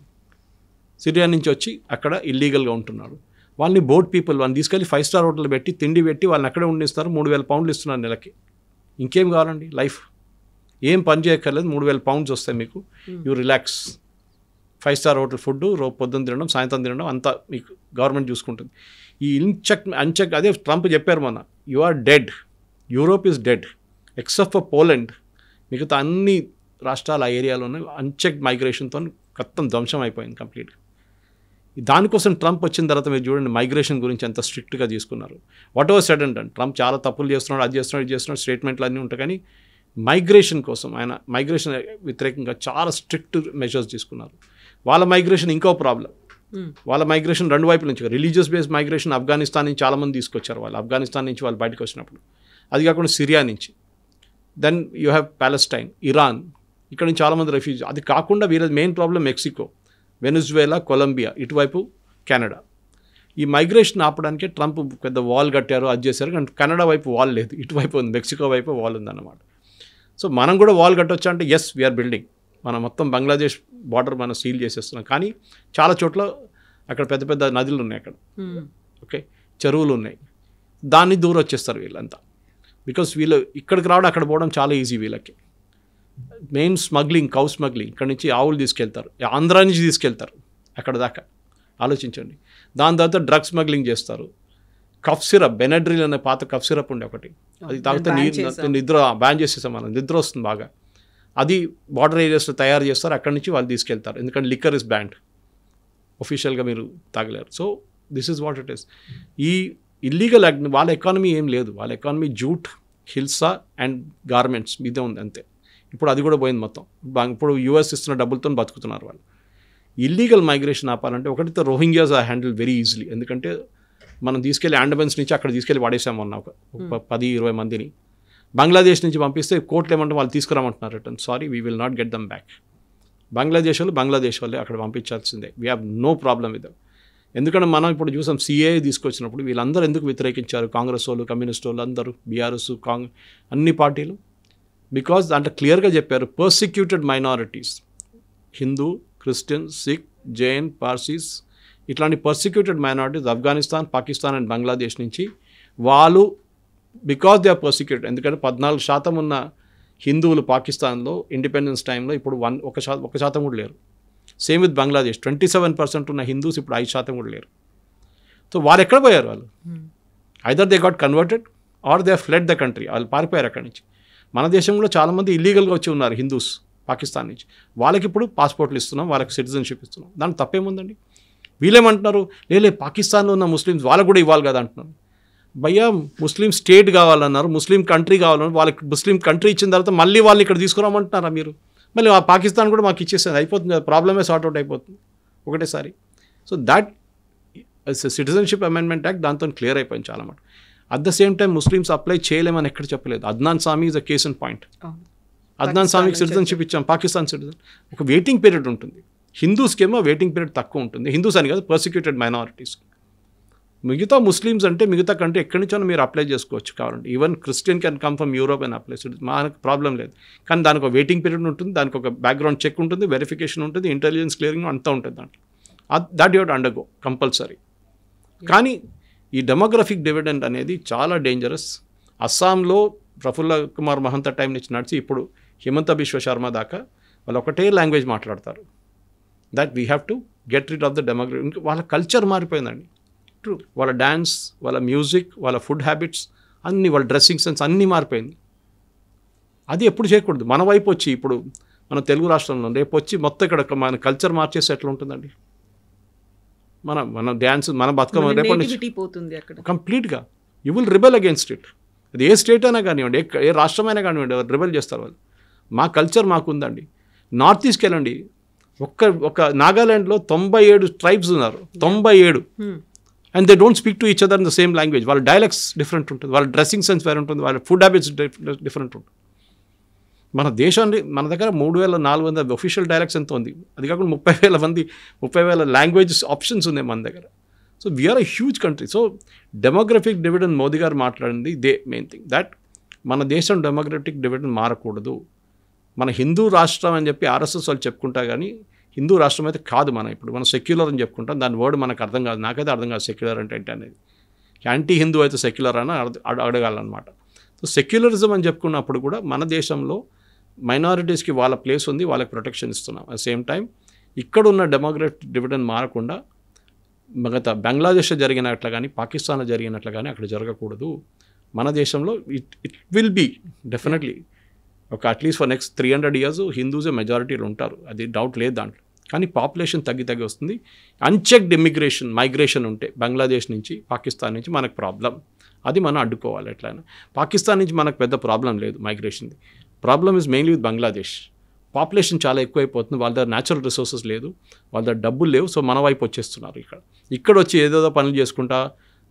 సిరియా నుంచి వచ్చి అక్కడ ఇల్లీగల్గా ఉంటున్నాడు. వాళ్ళని బోట్ పీపుల్ వాళ్ళని తీసుకెళ్ళి 5 స్టార్ హోటల్ పెట్టి తిండి పెట్టి వాళ్ళని అక్కడే ఉండిస్తారు. 3,000 పౌండ్లు ఇస్తున్నారు నెలకి. ఇంకేం కావాలండి? లైఫ్ ఏం పని చేయక్కర్లేదు, 3,000 పౌండ్స్ వస్తాయి మీకు, you relax. 5 star hotel food పొద్దున్న తినడం, సాయంత్రం తినడం అంతా మీకు గవర్నమెంట్ చూసుకుంటుంది. ఈ అన్చెక్ అదే ట్రంప్ చెప్పారు మొన్న, you are dead, Europe is dead except for Poland. మిగతా అన్ని రాష్ట్రాలు ఆ ఏరియాలోనే అన్చెక్ మైగ్రేషన్తో మొత్తం ధ్వంసం అయిపోయింది కంప్లీట్గా. దానికోసం ట్రంప్ వచ్చిన తర్వాత మీరు చూడండి మైగ్రేషన్ గురించి ఎంత స్ట్రిక్ట్గా తీసుకున్నారు. What ever said and Trump చాలా తప్పులు చేస్తున్నాడు, అది చేస్తున్నాడు, ఇది చేస్తున్నాడు, స్టేట్మెంట్లు అన్నీ ఉంటాయి. కానీ మైగ్రేషన్ కోసం ఆయన మైగ్రేషన్ వ్యతిరేకంగా చాలా స్ట్రిక్ట్ మెజర్స్ తీసుకున్నారు. వాళ్ళ మైగ్రేషన్ ఇంకో ప్రాబ్లం, వాళ్ళ మైగ్రేషన్ రెండు వైపుల నుంచి, రిలీజియస్ బేస్డ్ మైగ్రేషన్ ఆఫ్ఘనిస్తాన్ నుంచి చాలామంది తీసుకొచ్చారు వాళ్ళు, ఆఫ్ఘనిస్తాన్ నుంచి వాళ్ళు బయటకు వచ్చినప్పుడు. అది కాకుండా సిరియా నుంచి, then you have Palestine, Iran, ఇక్కడ నుంచి చాలామంది రెఫ్యూజీ. అది కాకుండా వీళ్ళ main problem Mexico, Venezuela, Colombia, ఇటువైపు కెనడా. ఈ మైగ్రేషన్ ఆపడానికే ట్రంప్ పెద్ద వాల్ కట్టారు, అది చేశారు. కానీ కెనడా వైపు వాల్ లేదు, ఇటువైపు ఉంది, మెక్సికో వైపు వాల్ ఉందన్నమాట. సో మనం కూడా వాల్ కట్టొచ్చా అంటే ఎస్, వీఆర్ బిల్డింగ్. మనం మొత్తం బంగ్లాదేశ్ బార్డర్ మనం సీల్ చేసేస్తున్నాం. కానీ చాలా చోట్ల అక్కడ పెద్ద పెద్ద నదులు ఉన్నాయి, అక్కడ ఓకే చెరువులు ఉన్నాయి, దాన్ని దూరం వచ్చేస్తారు వీళ్ళంతా. బికాస్ వీళ్ళు ఇక్కడికి రావడం అక్కడ పోవడం చాలా ఈజీ వీళ్ళకి. మెయిన్ స్మగ్లింగ్, కౌ స్మగ్లింగ్, ఇక్కడ నుంచి ఆవులు తీసుకెళ్తారు, ఆంధ్రా నుంచి తీసుకెళ్తారు అక్కడ దాకా, ఆలోచించండి. దాని తర్వాత డ్రగ్స్ స్మగ్లింగ్ చేస్తారు. కఫ్ సిరప్, బెనడ్రిల్ అనే పాత కఫ్ సిరప్ ఉండే ఒకటి, అది తాగితే నిద్ర బ్యాన్ చేసేసాం మనం, నిద్ర వస్తుంది బాగా. అది బార్డర్ ఏరియాస్లో తయారు చేస్తారు, అక్కడి నుంచి వాళ్ళు తీసుకెళ్తారు. ఎందుకంటే లిక్కర్ ఇస్ బ్యాండ్, ఒఫీషియల్గా మీరు తాగలేరు. So this is what it is. ఈ ఇల్లీగల్ యాక్ట్ వాళ్ళ ఎకానమీ ఏం లేదు, వాళ్ళ economy jute, hilsa and garments మీదే ఉంది అంతే. ఇప్పుడు అది కూడా పోయింది మొత్తం. ఇప్పుడు యూఎస్ ఇస్తున్న డబ్బులతో బతుకుతున్నారు వాళ్ళు. ఇల్లీగల్ మైగ్రేషన్ ఆపాలంటే ఒకటితో Rohingyas are handle very easily. ఎందుకంటే మనం తీసుకెళ్ళి అండమాన్స్ నుంచి అక్కడ తీసుకెళ్ళి పడేసాం అన్న ఒక 10-20 మందిని. బంగ్లాదేశ్ నుంచి పంపిస్తే కోర్టులు ఏమంటే వాళ్ళు తీసుకురామంటున్నారు return. Sorry, we will not get them back. Bangladesh వాళ్ళే అక్కడ పంపించాల్సిందే. We have no problem with them. ఎందుకంటే మనం ఇప్పుడు చూసాం సిఏఏ తీసుకొచ్చినప్పుడు వీళ్ళందరూ ఎందుకు వ్యతిరేకించారు, కాంగ్రెస్ వాళ్ళు, కమ్యూనిస్ట్ వాళ్ళు అందరూ, బీఆర్ఎస్, అన్ని పార్టీలు. బికాజ్ దాంట్లో క్లియర్గా చెప్పారు, persecuted minorities, Hindu, Christian, Sikh, Jain, Parsis, ఇట్లాంటి persecuted minorities Afghanistan, Pakistan and Bangladesh నుంచి వాళ్ళు, బికాజ్ దే ఆర్ పర్సిక్యూటెడ్. ఎందుకంటే 14% ఉన్న హిందువులు పాకిస్తాన్లో ఇండిపెండెన్స్ టైంలో ఇప్పుడు 1% కూడా లేరు. సేమ్ విత్ బంగ్లాదేశ్, 27% ఉన్న హిందూస్ ఇప్పుడు 5% కూడా లేరు. సో వాళ్ళు ఎక్కడ పోయారు? వాళ్ళు either they got converted or they fled the country. వాళ్ళు పారిపోయారు అక్కడి నుంచి. మన దేశంలో చాలామంది ఇల్లీగల్గా వచ్చి ఉన్నారు హిందూస్ పాకిస్తాన్ నుంచి. వాళ్ళకి ఇప్పుడు పాస్పోర్ట్లు ఇస్తున్నాం, వాళ్ళకి సిటిజన్షిప్ ఇస్తున్నాం. దానికి తప్పేముందండి? వీళ్ళేమంటున్నారు, లేలే పాకిస్తాన్లో ఉన్న ముస్లిమ్స్ వాళ్ళకు కూడా ఇవ్వాలి కదా అంటున్నారు. భయ్యా, ముస్లిం స్టేట్ కావాలన్నారు, ముస్లిం కంట్రీ కావాలన్నారు. వాళ్ళకి ముస్లిం కంట్రీ ఇచ్చిన తర్వాత మళ్ళీ వాళ్ళు ఇక్కడ తీసుకురామంటున్నారా మీరు? మళ్ళీ ఆ పాకిస్తాన్ కూడా మాకు ఇచ్చేస్తుంది, అయిపోతుంది, ప్రాబ్లమే సార్ట్అవుట్ అయిపోతుంది ఒకటేసారి. So that citizenship amendment act దాంతో క్లియర్ అయిపోయింది చాలా మాట. At the same time Muslims apply చేయలేమని ఎక్కడ చెప్పలేదు. Adnan Sami is a case in point. Adnan సామీకి సిటిజన్షిప్ ఇచ్చాం, పాకిస్తాన్ సిటిజన్. ఒక వెయిటింగ్ పీరియడ్ ఉంటుంది. హిందూస్కేమో వెయిటింగ్ పీరియడ్ తక్కువ ఉంటుంది. హిందూస్ అని కాదు, పర్సిక్యూటెడ్ మైనారిటీస్కి. మిగతా ముస్లిమ్స్ అంటే మిగతా కంట్రీ ఎక్కడి నుంచో మీరు అప్లై చేసుకోవచ్చు కావాలంటే. Even Christian can come from Europe and apply, మనకు ప్రాబ్లం లేదు. కానీ దానికి ఒక వెయిటింగ్ పీరియడ్ ఉంటుంది, దానికి ఒక బ్యాక్గ్రౌండ్ చెక్ ఉంటుంది, వెరిఫికేషన్ ఉంటుంది, ఇంటెలిజెన్స్ క్లియరింగ్ అంతా ఉంటుంది దాంట్లో. That you have to undergo compulsory. కానీ ఈ డెమోగ్రఫిక్ డివిడెండ్ అనేది చాలా డేంజరస్. అస్సాంలో ప్రఫుల్ల కుమార్ మహంత టైం నుంచి నడిచి ఇప్పుడు హిమంత బిశ్వ శర్మ దాకా వాళ్ళు ఒకటే లాంగ్వేజ్ మాట్లాడతారు. That we have to get rid of the demography. వాళ్ళ కల్చర్ మారిపోయిందండి. ట్రూ. వాళ్ళ డ్యాన్స్, వాళ్ళ మ్యూజిక్, వాళ్ళ ఫుడ్ హ్యాబిట్స్ అన్నీ, వాళ్ళ డ్రెస్సింగ్ సెన్స్ అన్నీ మారిపోయింది. అది ఎప్పుడు చేయకూడదు. మన వైపు వచ్చి ఇప్పుడు మన తెలుగు రాష్ట్రంలో రేపు వచ్చి మొత్తం ఇక్కడ మన కల్చర్ మార్చేస్తే ఎట్లా ఉంటుందండి? మన డ్యాన్స్, మన బతుకమ్మ రేపటి కంప్లీట్గా you will rebel against it. అది ఏ స్టేట్ అయినా కానివ్వండి, ఏ రాష్ట్రమైనా కానివ్వండి, రిబెల్ చేస్తారు వాళ్ళు. మా కల్చర్ మాకు ఉందండి. నార్త్ ఈస్ట్కి వెళ్ళండి, ఒక నాగాలాండ్లో 97 ట్రైబ్స్ ఉన్నారు, 97, and they don't speak to each other in the same language. వాళ్ళ డైలెక్ట్స్ డిఫరెంట్ ఉంటుంది, వాళ్ళ డ్రెస్సింగ్ సెన్స్ వేరే ఉంటుంది, వాళ్ళ ఫుడ్ హ్యాబిట్స్ డిఫరెంట్ ఉంటుంది. మన దేశాన్ని మన దగ్గర 3400 ఒఫీషియల్ డైలెక్ట్స్ ఎంత ఉంది, అది కాకుండా 30,000 లాంగ్వేజెస్ ఆప్షన్స్ ఉన్నాయి మన దగ్గర. So we're a huge country. So demographic dividend Modi garu మాట్లాడింది ఇదే మెయిన్ థింగ్, దట్ మన దేశం డెమోగ్రఫిక్ డివిడెండ్ మారకూడదు. మన హిందూ రాష్ట్రం అని చెప్పి ఆర్ఎస్ఎస్ వాళ్ళు చెప్పుకుంటా కానీ హిందూ రాష్ట్రం అయితే కాదు. మనం సెక్యులర్ అని చెప్పుకుంటాం, దాని వర్డ్ మనకు అర్థం కాదు, నాకైతే అర్థం కాదు సెక్యులర్ అంటే ఏంటి అనేది. యాంటీ హిందూ అయితే సెక్యులర్ అని అడగాలన్నమాట. సో సెక్యులరిజం అని చెప్పుకున్నప్పుడు కూడా మన దేశంలో మైనారిటీస్కి వాళ్ళ ప్లేస్ ఉంది, వాళ్ళకి ప్రొటెక్షన్ ఇస్తున్నాం. అట్ సేమ్ టైం ఇక్కడ ఉన్న డెమోగ్రఫిక్ డివిడెండ్ మారకుండా మిగతా బంగ్లాదేశ్లో జరిగినట్లు కానీ పాకిస్తాన్లో జరిగినట్లు కానీ అక్కడ జరగకూడదు. మన దేశంలో it will be definitely at least for next 300 years హిందూసే మెజారిటీలు ఉంటారు, అది డౌట్ లేదు దాంట్లో. కానీ పాపులేషన్ తగ్గి వస్తుంది. అన్చెక్డ్ మైగ్రేషన్ ఉంటే బంగ్లాదేశ్ నుంచి పాకిస్తాన్ నుంచి మనకు ప్రాబ్లం, అది మనం అడ్డుకోవాలి ఎట్లయినా. పాకిస్తాన్ నుంచి మనకు పెద్ద ప్రాబ్లం లేదు మైగ్రేషన్ది, problem is mainly with Bangladesh. Population చాలా ఎక్కువైపోతుంది, వాళ్ళ దగ్గర న్యాచురల్ రిసోర్సెస్ లేదు, వాళ్ళ దగ్గర డబ్బులు లేవు. సో మన వైపు వచ్చేస్తున్నారు. ఇక్కడ వచ్చి ఏదేదో పనులు చేసుకుంటా,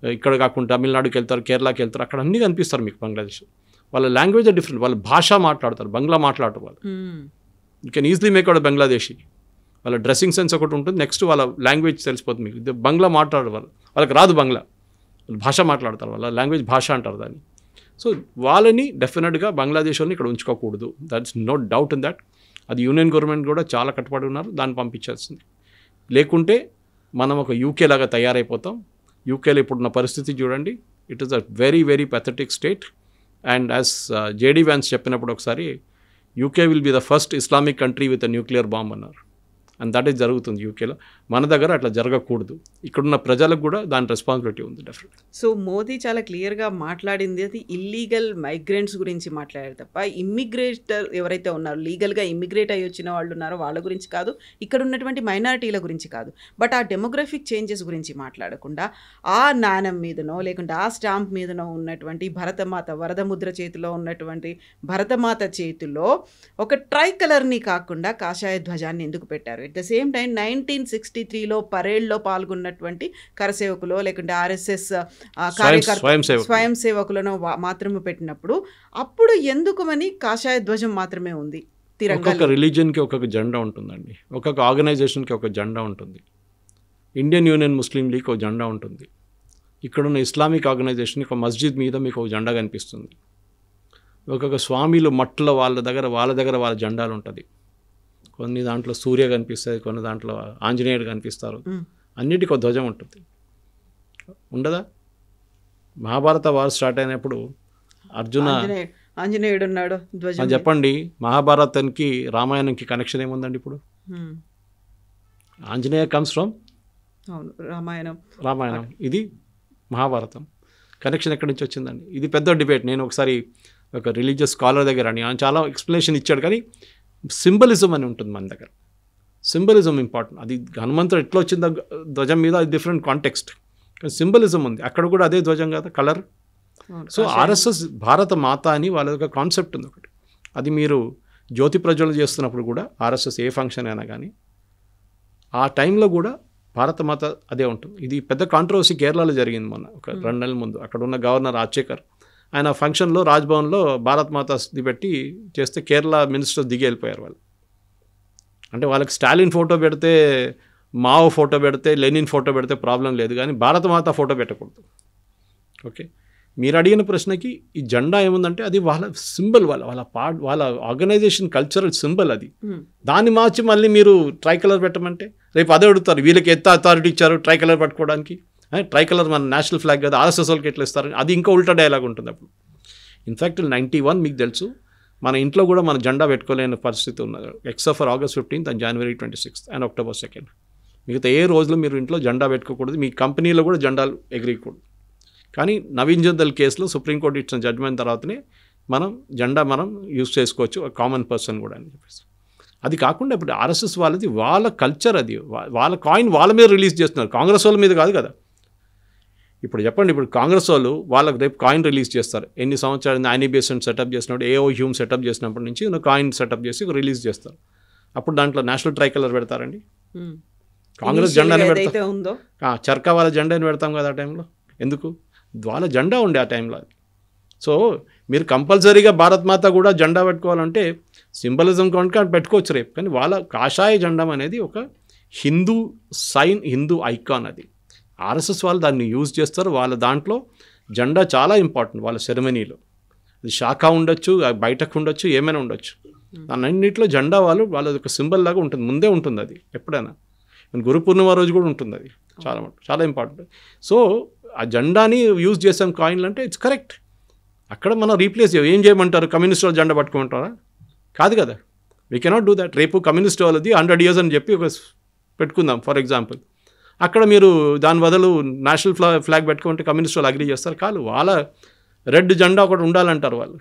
ఇక్కడ కాకుండా తమిళనాడుకి వెళ్తారు, కేరళకి వెళ్తారు, అక్కడ అన్నీ కనిపిస్తారు మీకు బంగ్లాదేశ్. వాళ్ళ లాంగ్వేజ్ డిఫరెంట్, వాళ్ళ భాష మాట్లాడతారు, బంగ్లా మాట్లాడతారు వాళ్ళు. You can easily make out Bangladeshi. వాళ్ళ డ్రెస్సింగ్ సెన్స్ ఒకటి ఉంటుంది, నెక్స్ట్ వాళ్ళ లాంగ్వేజ్ తెలిసిపోతుంది మీకు. బంగ్లా మాట్లాడరు వాళ్ళకి రాదు బంగ్లా, వాళ్ళు భాష మాట్లాడతారు, వాళ్ళ లాంగ్వేజ్ భాష అంటారు దాన్ని. సో వాళ్ళని డెఫినెట్గా బంగ్లాదేశ్ వాళ్ళని ఇక్కడ ఉంచుకోకూడదు, that's no doubt in that. అది యూనియన్ గవర్నమెంట్ కూడా చాలా కట్టుబడి ఉన్నారు, దాన్ని పంపించాల్సింది. లేకుంటే మనం ఒక యూకే లాగా తయారైపోతాం. యూకేలో ఇప్పుడున్న పరిస్థితి చూడండి, it is a very very pathetic state. And as JD Vance చెప్పినప్పుడు ఒకసారి, UK will be the first Islamic country with a nuclear bomb అన్నారు. అండ్ దట్ ఈస్ జరుగుతుంది యూకేలో. మన దగ్గర అట్లా జరగకూడదు, ఇక్కడున్న ప్రజలకు కూడా దాని రెస్పాన్సిబిలిటీ ఉంది డెఫినెట్.
సో మోదీ చాలా క్లియర్గా మాట్లాడింది అది ఇల్లీగల్ మైగ్రెంట్స్ గురించి మాట్లాడారు తప్ప ఇమ్మిగ్రేటర్ ఎవరైతే ఉన్నారో, లీగల్గా ఇమ్మిగ్రేట్ అయ్యి వచ్చిన వాళ్ళు ఉన్నారో వాళ్ళ గురించి కాదు, ఇక్కడ ఉన్నటువంటి మైనారిటీల గురించి కాదు. బట్ ఆ డెమోగ్రఫిక్ చేంజెస్ గురించి మాట్లాడకుండా ఆ నాణం మీదనో లేకుంటే ఆ స్టాంప్ మీదనో ఉన్నటువంటి భరతమాత, వరదముద్ర చేతిలో ఉన్నటువంటి భరతమాత చేతిలో ఒక ట్రై కలర్ని కాకుండా కాషాయ ధ్వజాన్ని ఎందుకు పెట్టారు? ఎట్ ద సేమ్ టైం 1963లో పరేడ్లో పాల్గొన్నటువంటి కరసేవకులో లేకుంటే ఆర్ఎస్ఎస్ స్వయం సేవకులను మాత్రమే పెట్టినప్పుడు అప్పుడు ఎందుకుమని కాషాయ ధ్వజం మాత్రమే ఉంది.
ఒక్కొక్క రిలీజియన్కి ఒక్కొక్క జెండా ఉంటుందండి, ఒక్కొక్క ఆర్గనైజేషన్కి ఒక జెండా ఉంటుంది. ఇండియన్ యూనియన్ ముస్లిం లీగ్ ఒక జెండా ఉంటుంది. ఇక్కడున్న ఇస్లామిక్ ఆర్గనైజేషన్ ఒక మస్జిద్ మీద మీకు ఒక జెండా కనిపిస్తుంది. ఒక్కొక్క స్వామిలు మట్టుల వాళ్ళ దగ్గర వాళ్ళ జెండాలు ఉంటుంది. కొన్ని దాంట్లో సూర్య కనిపిస్తుంది, కొన్ని దాంట్లో ఆంజనేయుడు కనిపిస్తారు, అన్నిటికీ ఒక ధ్వజం ఉంటుంది. ఉండదా? మహాభారత వార్ స్టార్ట్ అయినప్పుడు అర్జున
ఆంజనేయుడు ఉన్నాడు ధ్వజం.
చెప్పండి, మహాభారతానికి రామాయణంకి కనెక్షన్ ఏముందండి? ఇప్పుడు ఆంజనేయ కమ్స్ ఫ్రమ్ రామాయణం, ఇది మహాభారతం. కనెక్షన్ ఎక్కడి నుంచి వచ్చిందండి? ఇది పెద్ద డిబేట్. నేను ఒకసారి ఒక రిలీజియస్ స్కాలర్ దగ్గర అని ఆయన చాలా ఎక్స్ప్లెనేషన్ ఇచ్చాడు. కానీ సింబలిజం అని ఉంటుంది మన దగ్గర, సింబలిజం ఇంపార్టెంట్. అది హనుమంతుడు ఎట్లా వచ్చిందో ధ్వజం మీద, అది డిఫరెంట్ కాంటెక్స్ట్, కానీ సింబలిజం ఉంది అక్కడ కూడా. అదే ధ్వజం కదా, కలర్. సో ఆర్ఎస్ఎస్ భారత మాత అని వాళ్ళ యొక్క కాన్సెప్ట్ ఉంది ఒకటి. అది మీరు జ్యోతి ప్రజ్వలన చేస్తున్నప్పుడు కూడా ఆర్ఎస్ఎస్ ఏ ఫంక్షన్ అయినా కానీ ఆ టైంలో కూడా భారత మాత అదే ఉంటుంది. ఇది పెద్ద కాంట్రవర్సీ కేరళలో జరిగింది మొన్న ఒక 2 నెలల ముందు. అక్కడ ఉన్న గవర్నర్ రాజశేఖర్ ఆయన ఫంక్షన్లో రాజ్భవన్లో భారత్ మాతది పెట్టి చేస్తే కేరళ మినిస్టర్ దిగి వెళ్ళిపోయారు వాళ్ళు. అంటే వాళ్ళకి స్టాలిన్ ఫోటో పెడితే, మావో ఫోటో పెడితే, లెనిన్ ఫోటో పెడితే ప్రాబ్లం లేదు, కానీ భారత మాత ఫోటో పెట్టకూడదు. ఓకే, మీరు అడిగిన ప్రశ్నకి ఈ జెండా ఏముందంటే అది వాళ్ళ సింబల్, వాళ్ళ ఆర్గనైజేషన్ కల్చరల్ సింబల్ అది. దాన్ని మార్చి మళ్ళీ మీరు ట్రై కలర్ పెట్టమంటే రేపు అదే అడుగుతారు, వీళ్ళకి ఎంత అథారిటీ ఇచ్చారు ట్రై కలర్ పట్టుకోవడానికి? ట్రై కలర్ మన నేషనల్ ఫ్లాగ్ కదా, ఆర్ఎస్ఎస్ వాళ్ళకి ఎట్లా ఇస్తారు? అది ఇంకా ఉల్టా డైలాగ్ ఉంటుంది అప్పుడు. ఇన్ఫ్యాక్ట్ 91 మీకు తెలుసు, మన ఇంట్లో కూడా మన జెండా పెట్టుకోలేని పరిస్థితి ఉన్నది, except for August 15th and January 26th and October 2nd. మిగతా ఏ రోజులో మీరు ఇంట్లో జెండా పెట్టుకోకూడదు, మీ కంపెనీలో కూడా జెండాలు ఎగిరియకూడదు. కానీ నవీన్ జిందల్ కేసులో సుప్రీంకోర్టు ఇచ్చిన జడ్జ్మెంట్ తర్వాతనే జెండా మనం యూజ్ చేసుకోవచ్చు, కామన్ పర్సన్ కూడా అని చెప్పేసి. అది కాకుండా ఇప్పుడు ఆర్ఎస్ఎస్ వాళ్ళది వాళ్ళ కల్చర్, అది వాళ్ళ కాయిన్ వాళ్ళ మీద రిలీజ్ చేస్తున్నారు, కాంగ్రెస్ వాళ్ళ మీద కాదు కదా. ఇప్పుడు చెప్పండి, ఇప్పుడు కాంగ్రెస్ వాళ్ళు వాళ్ళకి రేపు కాయిన్ రిలీజ్ చేస్తారు. ఎన్ని సంవత్సరాలు ఐనీ బేస్మెంట్ సెటప్ చేసినప్పుడు, ఏఓ హ్యూమ్ సెటప్ చేసినప్పటి నుంచి కాయిన్ సెటప్ చేసి రిలీజ్ చేస్తారు. అప్పుడు దాంట్లో నేషనల్ ట్రై కలర్ పెడతారండి. కాంగ్రెస్ జెండాని పెడతాం, చర్కా వాళ్ళ జెండాని పెడతాం కదా ఆ టైంలో. ఎందుకు? వాళ్ళ జెండా ఉండే ఆ టైంలో అది. సో మీరు కంపల్సరీగా భారత్ మాత కూడా జెండా పెట్టుకోవాలంటే సింబలిజం కనుక పెట్టుకోవచ్చు రేపు. కానీ వాళ్ళ కాషాయ జెండా అనేది ఒక హిందూ సైన్, హిందూ ఐకాన్. అది ఆర్ఎస్ఎస్ వాళ్ళు దాన్ని యూజ్ చేస్తారు. వాళ్ళ దాంట్లో జెండా చాలా ఇంపార్టెంట్. వాళ్ళ సెరమనీలో అది శాఖ ఉండొచ్చు, బయటకు ఉండొచ్చు, ఏమైనా ఉండొచ్చు. అన్నింటిలో జెండా వాళ్ళది ఒక సింబల్ లాగా ఉంటుంది, ముందే ఉంటుంది అది ఎప్పుడైనా. గురు పూర్ణిమ రోజు కూడా ఉంటుంది అది. చాలా ఇంపార్టెంట్. సో ఆ జెండాని యూజ్ చేసాం కాయిన్లు అంటే ఇట్స్ కరెక్ట్. అక్కడ మనం రీప్లేస్ ఏం చేయమంటారు? కమ్యూనిస్ట్ వాళ్ళు జెండా పట్టుకోమంటారా? కాదు కదా. We cannot do that. రేపు కమ్యూనిస్ట్ వాళ్ళది 100 years అని చెప్పి ఒక పెట్టుకుందాం ఫర్ ఎగ్జాంపుల్. అక్కడ మీరు దాని బదులు నేషనల్ ఫ్లాగ్ పెట్టుకుంటే కమ్యూనిస్ట్ వాళ్ళు అగ్రీ చేస్తారు? కాదు. వాళ్ళ రెడ్ జెండా ఒకటి ఉండాలంటారు వాళ్ళు.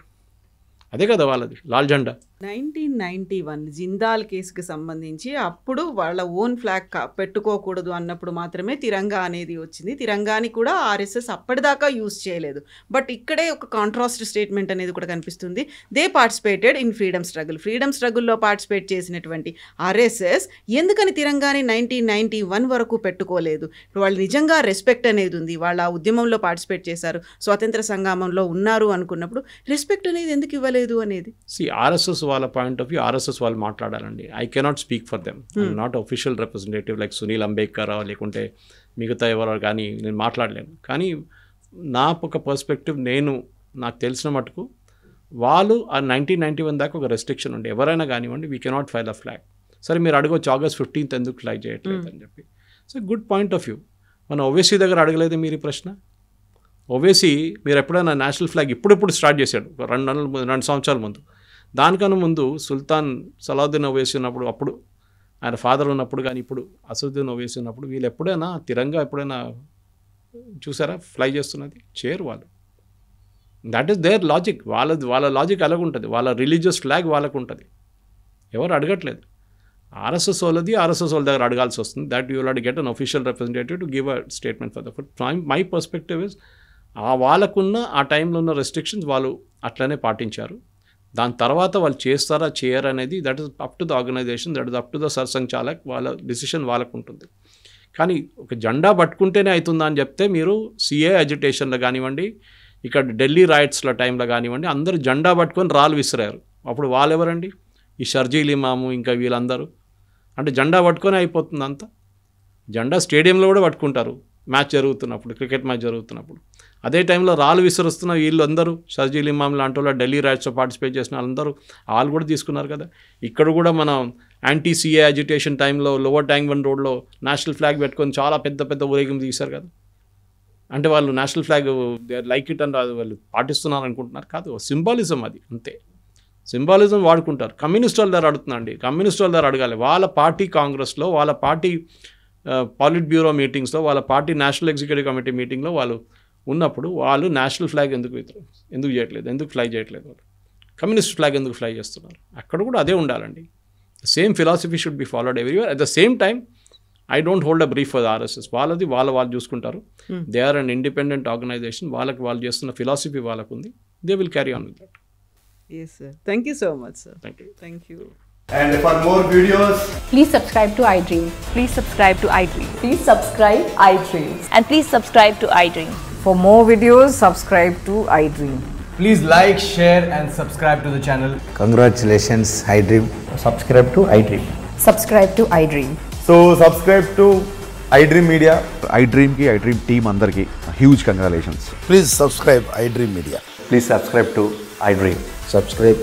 అదే కదా వాళ్ళది లాల్ జెండా.
1991 జిందాల్ కేసుకి సంబంధించి అప్పుడు వాళ్ళ ఓన్ ఫ్లాగ్ పెట్టుకోకూడదు అన్నప్పుడు మాత్రమే తిరంగా అనేది వచ్చింది. తిరంగాని కూడా ఆర్ఎస్ఎస్ అప్పటిదాకా యూజ్ చేయలేదు. బట్ ఇక్కడే ఒక కాంట్రాస్ట్ స్టేట్మెంట్ అనేది కూడా కనిపిస్తుంది. They participated in freedom struggle. Freedom స్ట్రగుల్లో పార్టిసిపేట్ చేసినటువంటి ఆర్ఎస్ఎస్ ఎందుకని తిరంగాని 1991 వరకు పెట్టుకోలేదు? ఇప్పుడు వాళ్ళు నిజంగా రెస్పెక్ట్ అనేది ఉంది, వాళ్ళ ఉద్యమంలో పార్టిసిపేట్ చేశారు, స్వాతంత్ర సంగ్రామంలో ఉన్నారు అనుకున్నప్పుడు రెస్పెక్ట్ అనేది ఎందుకు ఇవ్వలేదు అనేది?
ఆర్ఎస్ఎస్ వాళ్ళ పాయింట్ ఆఫ్ వ్యూ, ఆర్ఎస్ఎస్ వాళ్ళు మాట్లాడాలండి. I cannot speak for them. Not official representative like Sunil Ambedkar లేకుంటే మిగతా ఎవరో కానీ నేను మాట్లాడలేను. కానీ నా ఒక పర్స్పెక్టివ్, నాకు తెలిసిన మటుకు వాళ్ళు ఆ 1991 దాకా ఒక రెస్ట్రిక్షన్ ఉండే, ఎవరైనా కానివ్వండి we cannot file a flag. సరే మీరు అడగవచ్చు August 15th ఎందుకు ఫ్లై చేయట్లేదు అని చెప్పి. So good point of view. మన ఓవైసీ దగ్గర అడగలేదు మీరు ఈ ప్రశ్న? ఓవైసీ మీరు ఎప్పుడైనా నేషనల్ ఫ్లాగ్ ఇప్పుడు స్టార్ట్ చేశాడు 2 సంవత్సరాల ముందు. దానికన్నా ముందు సుల్తాన్ సలావుద్దీన్ ఓవైసీ ఉన్నప్పుడు, అప్పుడు ఆయన ఫాదర్ ఉన్నప్పుడు, కానీ ఇప్పుడు అసదుద్దీన్ ఓవైసీ ఉన్నప్పుడు వీళ్ళు ఎప్పుడైనా తిరంగా ఎప్పుడైనా చూసారా ఫ్లై చేస్తున్నది? చేయరు వాళ్ళు. That is their logic. వాళ్ళ లాజిక్ అలాగుంటుంది. వాళ్ళ రిలీజియస్ ఫ్లాగ్ వాళ్ళకు ఉంటుంది. ఎవరు అడగట్లేదు. ఆర్ఎస్ఎస్ వాళ్ళది ఆర్ఎస్ఎస్ వాళ్ళ దగ్గర అడగాల్సి వస్తుంది. That you will have to get an official representative to give a statement for the my perspective is వాళ్ళకున్న ఆ టైంలో ఉన్న రెస్ట్రిక్షన్స్ వాళ్ళు అట్లనే పాటించారు. దాని తర్వాత వాళ్ళు చేస్తారా చేయరు అనేది that is up to the organisation, that is up to the Sarsanghchalak. వాళ్ళ డిసిషన్ వాళ్ళకు ఉంటుంది. కానీ ఒక జెండా పట్టుకుంటేనే అవుతుందా అని చెప్తే మీరు సిఏ అజిటేషన్లో కానివ్వండి, ఇక్కడ ఢిల్లీ రైట్స్ల టైంలో కానివ్వండి, అందరూ జెండా పట్టుకొని రాళ్ళు విసిరారు. అప్పుడు వాళ్ళు ఎవరండి? ఈ షర్జీల్ ఇమాము ఇంకా వీళ్ళందరూ. అంటే జెండా పట్టుకొని అయిపోతుంది అంతా. జెండా స్టేడియంలో కూడా పట్టుకుంటారు మ్యాచ్ జరుగుతున్నప్పుడు, క్రికెట్ మ్యాచ్ జరుగుతున్నప్పుడు. అదే టైంలో రాళ్ళు విసిరుస్తున్న వీళ్ళు అందరూ షర్జీల్ ఇమామ్ లాంటి వాళ్ళు, ఢిల్లీ రైట్స్లో పార్టిసిపేట్ చేసిన వాళ్ళందరూ వాళ్ళు కూడా తీసుకున్నారు కదా. ఇక్కడ కూడా మనం యాంటీ సిఏ అజిటేషన్ టైంలో లోవర్ ట్యాంక్ బండ్ రోడ్లో నేషనల్ ఫ్లాగ్ పెట్టుకొని చాలా పెద్ద ఊరేగింపు తీశారు కదా. అంటే వాళ్ళు నేషనల్ ఫ్లాగ్ లైక్ ఇట్ అని వాళ్ళు పాటిస్తున్నారు అనుకుంటున్నారు? కాదు, సింబాలిజం అది, అంతే. సింబాలిజం వాడుకుంటారు. కమ్యూనిస్ట్ వాళ్ళ దగ్గర అడుగుతుందండి, కమ్యూనిస్ట్ వాళ్ళ దగ్గర అడగాలి. వాళ్ళ పార్టీ కాంగ్రెస్లో, వాళ్ళ పార్టీ పాలిట్ బ్యూరో మీటింగ్స్లో, వాళ్ళ పార్టీ నేషనల్ ఎగ్జిక్యూటివ్ కమిటీ మీటింగ్లో వాళ్ళు ఉన్నప్పుడు వాళ్ళు నేషనల్ ఫ్లాగ్ ఎందుకు చేయట్లేదు, ఎందుకు ఫ్లై చేయట్లేదు? వాళ్ళు కమ్యూనిస్ట్ ఫ్లాగ్ ఎందుకు ఫ్లై చేస్తున్నారు? అక్కడ కూడా అదే ఉండాలండి. Same philosophy should be followed everywhere. At the same time I don't hold a brief for the RSS. వాళ్ళది వాళ్ళు చూసుకుంటారు. They are an independent organisation. వాళ్ళు చేస్తున్న ఫిలాసఫీ వాళ్ళకు ఉంది. They will carry on with that.
Yes, sir. Thank you so much, sir.
Thank you.
And for more videos,
please subscribe to iDream.
Please subscribe to iDream.
Please subscribe iDream.
And please subscribe to iDream.
For more videos, subscribe to iDream.
please like, share and subscribe to the channel.
Congratulations, iDream.
Subscribe to iDream.
Subscribe to iDream.
So subscribe to iDream Media.
iDream ki iDream team andarki huge congratulations.
Please subscribe iDream Media.
Please subscribe to iDream.
Subscribe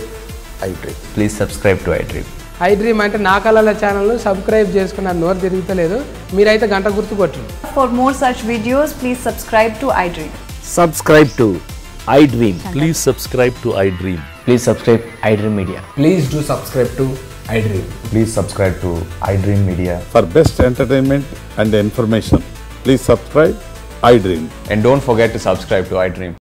iDream.
Please subscribe to iDream.
iDream అంటే నా కళల ఛానల్ను subscribe చేసుకున్న నోరు తిరుగుతలేదు, మీరైతే గంట గుర్తు కొట్టండి.
For more such videos, please subscribe to iDream.
Subscribe to iDream.
Please subscribe to iDream.
Please subscribe iDream Media.
Please do subscribe to iDream.
Please subscribe to iDream Media.
For best entertainment and information, please subscribe iDream.
And don't forget to subscribe to iDream.